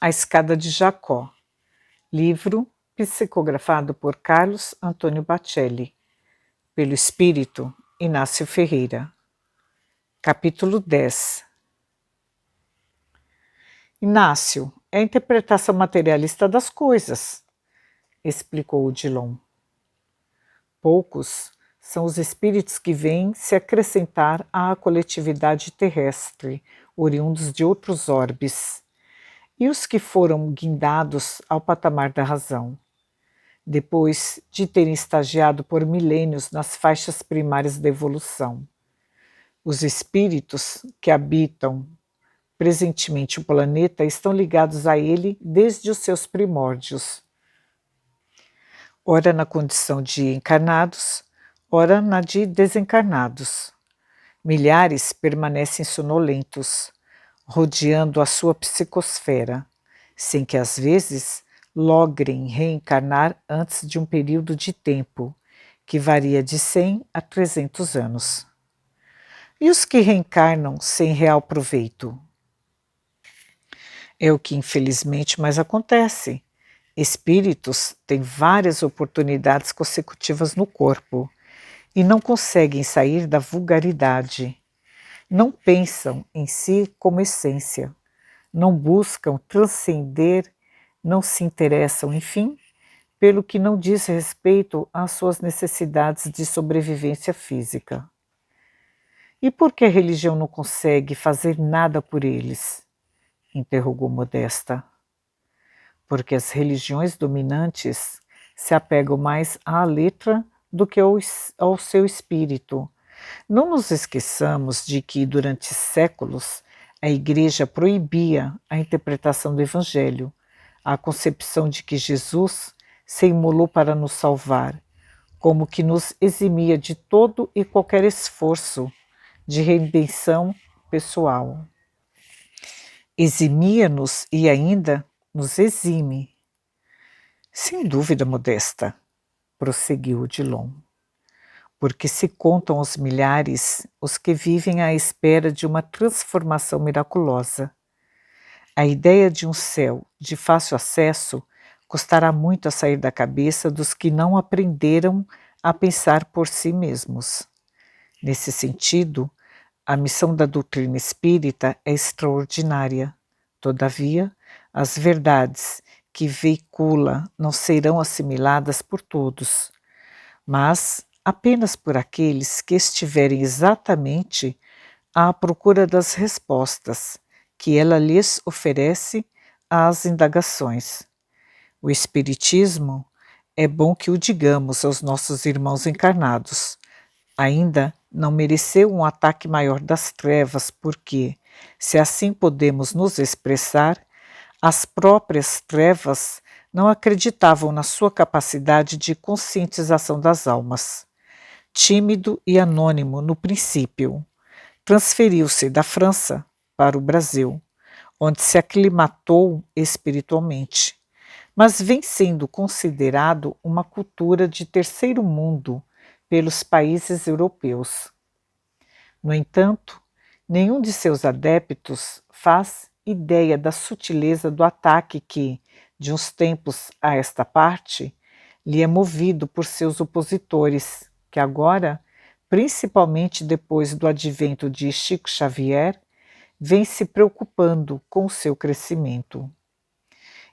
A Escada de Jacó. Livro psicografado por Carlos Antônio Bacelli. Pelo espírito Inácio Ferreira. Capítulo 10. Inácio, é a interpretação materialista das coisas, explicou Odilon. Poucos são os espíritos que vêm se acrescentar à coletividade terrestre, oriundos de outros orbes, e os que foram guindados ao patamar da razão, depois de terem estagiado por milênios nas faixas primárias da evolução. Os espíritos que habitam presentemente o planeta estão ligados a ele desde os seus primórdios, ora na condição de encarnados, ora na de desencarnados. Milhares permanecem sonolentos, rodeando a sua psicosfera, sem que às vezes logrem reencarnar antes de um período de tempo, que varia de 100 a 300 anos. E os que reencarnam sem real proveito? É o que infelizmente mais acontece. Espíritos têm várias oportunidades consecutivas no corpo e não conseguem sair da vulgaridade. Não pensam em si como essência, não buscam transcender, não se interessam, enfim, pelo que não diz respeito às suas necessidades de sobrevivência física. E por que a religião não consegue fazer nada por eles? Interrogou Modesta. Porque as religiões dominantes se apegam mais à letra do que ao seu espírito. Não nos esqueçamos de que, durante séculos, a Igreja proibia a interpretação do Evangelho, a concepção de que Jesus se imolou para nos salvar, como que nos eximia de todo e qualquer esforço de redenção pessoal. Eximia-nos e ainda nos exime. Sem dúvida, Modesta, prosseguiu Odilon, porque se contam os milhares os que vivem à espera de uma transformação miraculosa. A ideia de um céu de fácil acesso custará muito a sair da cabeça dos que não aprenderam a pensar por si mesmos. Nesse sentido, a missão da doutrina espírita é extraordinária. Todavia, as verdades que veicula não serão assimiladas por todos, mas apenas por aqueles que estiverem exatamente à procura das respostas que ela lhes oferece às indagações. O Espiritismo, é bom que o digamos aos nossos irmãos encarnados, ainda não mereceu um ataque maior das trevas, porque, se assim podemos nos expressar, as próprias trevas não acreditavam na sua capacidade de conscientização das almas. Tímido e anônimo no princípio, transferiu-se da França para o Brasil, onde se aclimatou espiritualmente, mas vem sendo considerado uma cultura de terceiro mundo pelos países europeus. No entanto, nenhum de seus adeptos faz ideia da sutileza do ataque que, de uns tempos a esta parte, lhe é movido por seus opositores, que agora, principalmente depois do advento de Chico Xavier, vem se preocupando com o seu crescimento.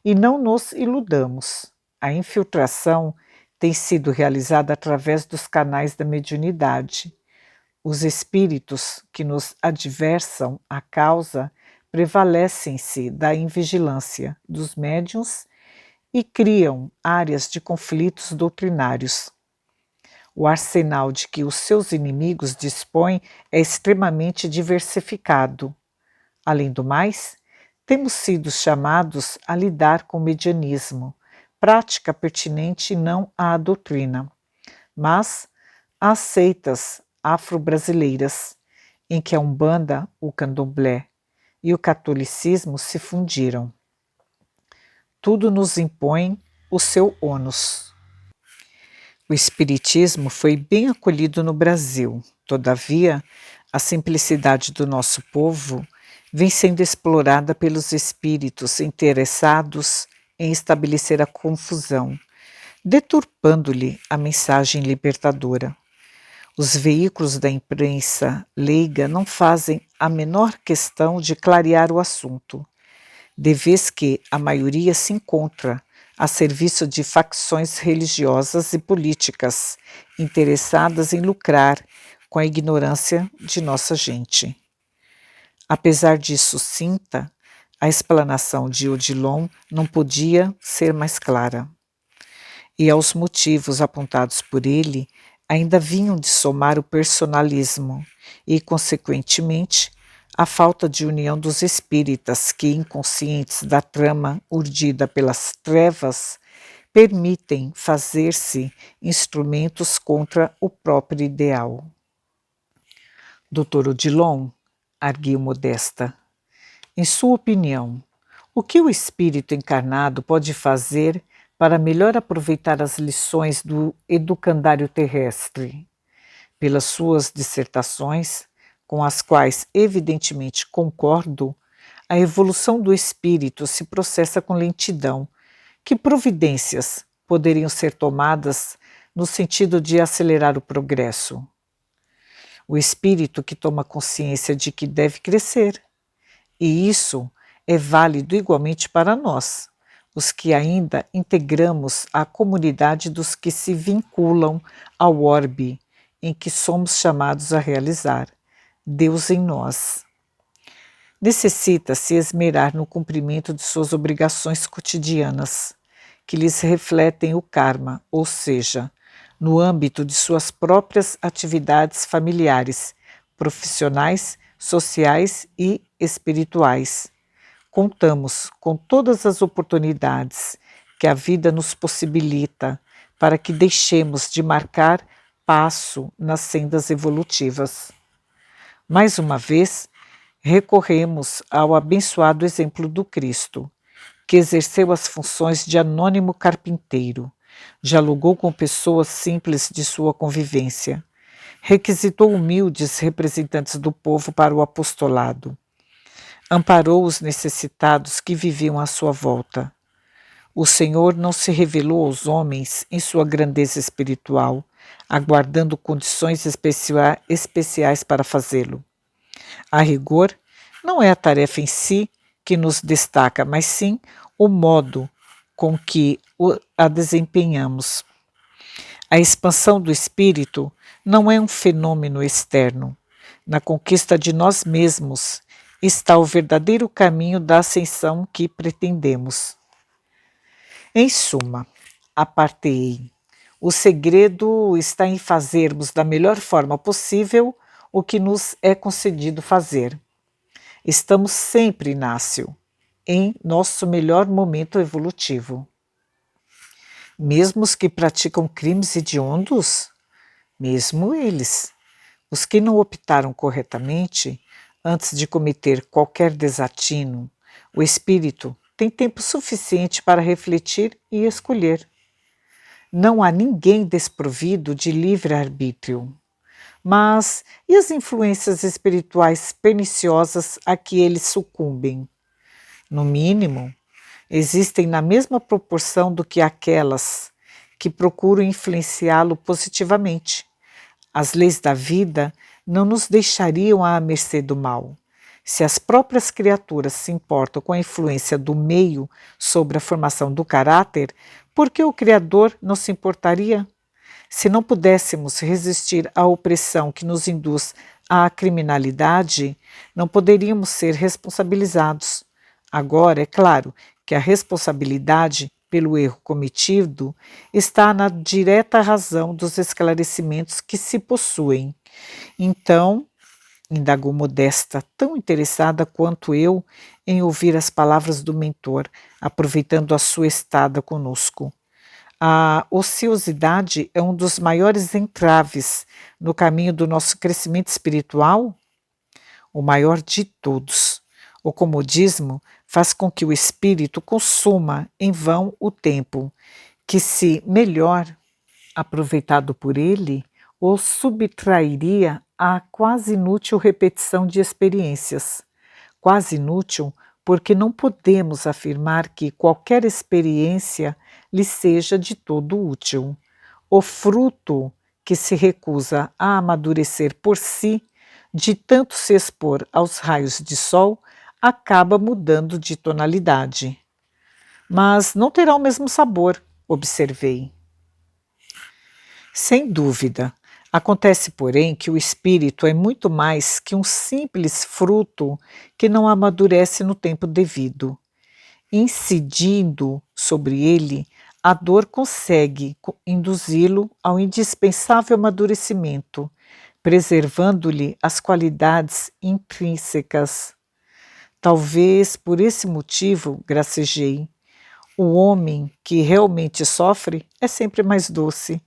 E não nos iludamos, a infiltração tem sido realizada através dos canais da mediunidade. Os espíritos que nos adversam a causa prevalecem-se da invigilância dos médiuns e criam áreas de conflitos doutrinários. O arsenal de que os seus inimigos dispõem é extremamente diversificado. Além do mais, temos sido chamados a lidar com o medianismo, prática pertinente não à doutrina, mas às seitas afro-brasileiras, em que a Umbanda, o Candomblé e o catolicismo se fundiram. Tudo nos impõe o seu ônus. O espiritismo foi bem acolhido no Brasil, todavia, a simplicidade do nosso povo vem sendo explorada pelos espíritos interessados em estabelecer a confusão, deturpando-lhe a mensagem libertadora. Os veículos da imprensa leiga não fazem a menor questão de clarear o assunto, de vez que a maioria se encontra a serviço de facções religiosas e políticas interessadas em lucrar com a ignorância de nossa gente. Apesar de sucinta, a explanação de Odilon não podia ser mais clara. E aos motivos apontados por ele, ainda vinham de somar o personalismo e, consequentemente, a falta de união dos espíritas que, inconscientes da trama urdida pelas trevas, permitem fazer-se instrumentos contra o próprio ideal. Dr. Odilon, arguiu Modesta, em sua opinião, o que o espírito encarnado pode fazer para melhor aproveitar as lições do educandário terrestre? Pelas suas dissertações, com as quais evidentemente concordo, a evolução do espírito se processa com lentidão. Que providências poderiam ser tomadas no sentido de acelerar o progresso? O espírito que toma consciência de que deve crescer, e isso é válido igualmente para nós, os que ainda integramos a comunidade dos que se vinculam ao orbe em que somos chamados a realizar, Deus em nós. Necessita-se esmerar no cumprimento de suas obrigações cotidianas, que lhes refletem o karma, ou seja, no âmbito de suas próprias atividades familiares, profissionais, sociais e espirituais. Contamos com todas as oportunidades que a vida nos possibilita para que deixemos de marcar passo nas sendas evolutivas. Mais uma vez, recorremos ao abençoado exemplo do Cristo, que exerceu as funções de anônimo carpinteiro, dialogou com pessoas simples de sua convivência, requisitou humildes representantes do povo para o apostolado, amparou os necessitados que viviam à sua volta. O Senhor não se revelou aos homens em sua grandeza espiritual, aguardando condições especiais para fazê-lo. A rigor, não é a tarefa em si que nos destaca, mas sim o modo com que a desempenhamos. A expansão do espírito não é um fenômeno externo. Na conquista de nós mesmos está o verdadeiro caminho da ascensão que pretendemos. Em suma, apartei. O segredo está em fazermos da melhor forma possível o que nos é concedido fazer. Estamos sempre, Inácio, em nosso melhor momento evolutivo. Mesmo os que praticam crimes hediondos? Mesmo eles. Os que não optaram corretamente, antes de cometer qualquer desatino, o espírito tem tempo suficiente para refletir e escolher. Não há ninguém desprovido de livre-arbítrio. Mas e as influências espirituais perniciosas a que eles sucumbem? No mínimo, existem na mesma proporção do que aquelas que procuram influenciá-lo positivamente. As leis da vida não nos deixariam à mercê do mal. Se as próprias criaturas se importam com a influência do meio sobre a formação do caráter, por que o Criador não se importaria? Se não pudéssemos resistir à opressão que nos induz à criminalidade, não poderíamos ser responsabilizados. Agora, é claro que a responsabilidade pelo erro cometido está na direta razão dos esclarecimentos que se possuem. Então, indagou Modesta, tão interessada quanto eu em ouvir as palavras do mentor, aproveitando a sua estada conosco. A ociosidade é um dos maiores entraves no caminho do nosso crescimento espiritual? O maior de todos. O comodismo faz com que o espírito consuma em vão o tempo, que, se melhor aproveitado por ele, o subtrairia à quase inútil repetição de experiências. quase inútil, porque não podemos afirmar que qualquer experiência lhe seja de todo útil. O fruto que se recusa a amadurecer por si, de tanto se expor aos raios de sol, acaba mudando de tonalidade. Mas não terá o mesmo sabor, observei. Sem dúvida. Acontece, porém, que o espírito é muito mais que um simples fruto que não amadurece no tempo devido. Incidindo sobre ele, a dor consegue induzi-lo ao indispensável amadurecimento, preservando-lhe as qualidades intrínsecas. Talvez por esse motivo, gracejei, o homem que realmente sofre é sempre mais doce.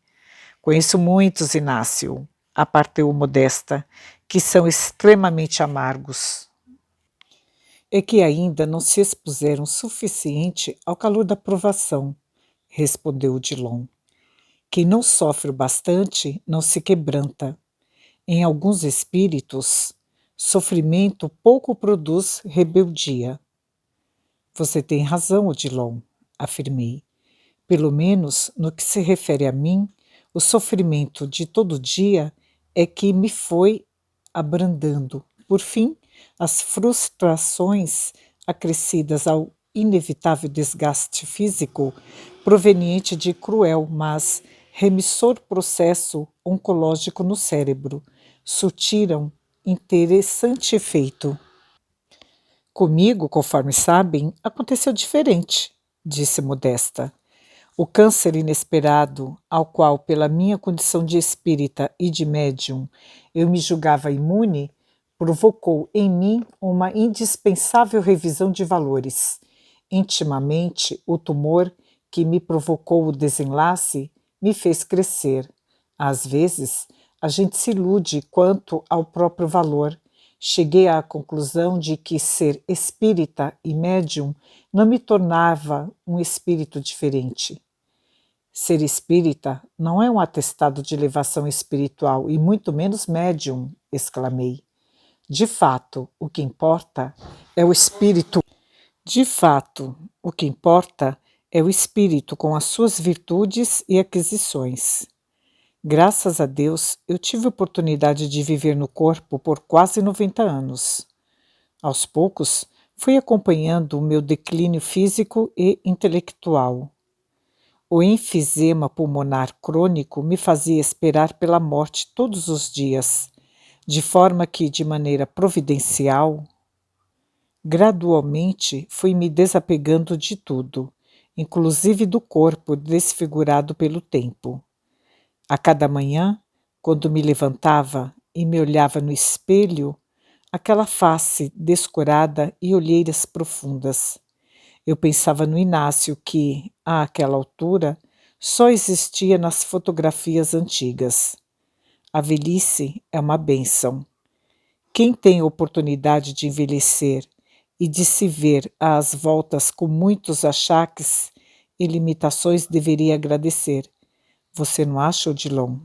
Conheço muitos, Inácio, aparteu Modesta, que são extremamente amargos. É que ainda não se expuseram suficiente ao calor da provação, respondeu Odilon. Quem não sofre o bastante não se quebranta. Em alguns espíritos, sofrimento pouco produz rebeldia. Você tem razão, Odilon, afirmei. Pelo menos no que se refere a mim, o sofrimento de todo dia é que me foi abrandando. Por fim, as frustrações acrescidas ao inevitável desgaste físico proveniente de cruel, mas remissor processo oncológico no cérebro, surtiram interessante efeito. Comigo, conforme sabem, aconteceu diferente, disse Modesta. O câncer inesperado, ao qual, pela minha condição de espírita e de médium, eu me julgava imune, provocou em mim uma indispensável revisão de valores. Intimamente, o tumor que me provocou o desenlace me fez crescer. Às vezes, a gente se ilude quanto ao próprio valor. Cheguei à conclusão de que ser espírita e médium não me tornava um espírito diferente. Ser espírita não é um atestado de elevação espiritual e muito menos médium, exclamei. De fato, o que importa é o espírito. De fato, o que importa é o espírito com as suas virtudes e aquisições. Graças a Deus, eu tive oportunidade de viver no corpo por quase 90 anos. Aos poucos, fui acompanhando o meu declínio físico e intelectual. O enfisema pulmonar crônico me fazia esperar pela morte todos os dias, de forma que, de maneira providencial, gradualmente fui me desapegando de tudo, inclusive do corpo desfigurado pelo tempo. A cada manhã, quando me levantava e me olhava no espelho, aquela face descurada e olheiras profundas, eu pensava no Inácio que, àquela altura, só existia nas fotografias antigas. A velhice é uma bênção. Quem tem oportunidade de envelhecer e de se ver às voltas com muitos achaques e limitações deveria agradecer. Você não acha, Odilon?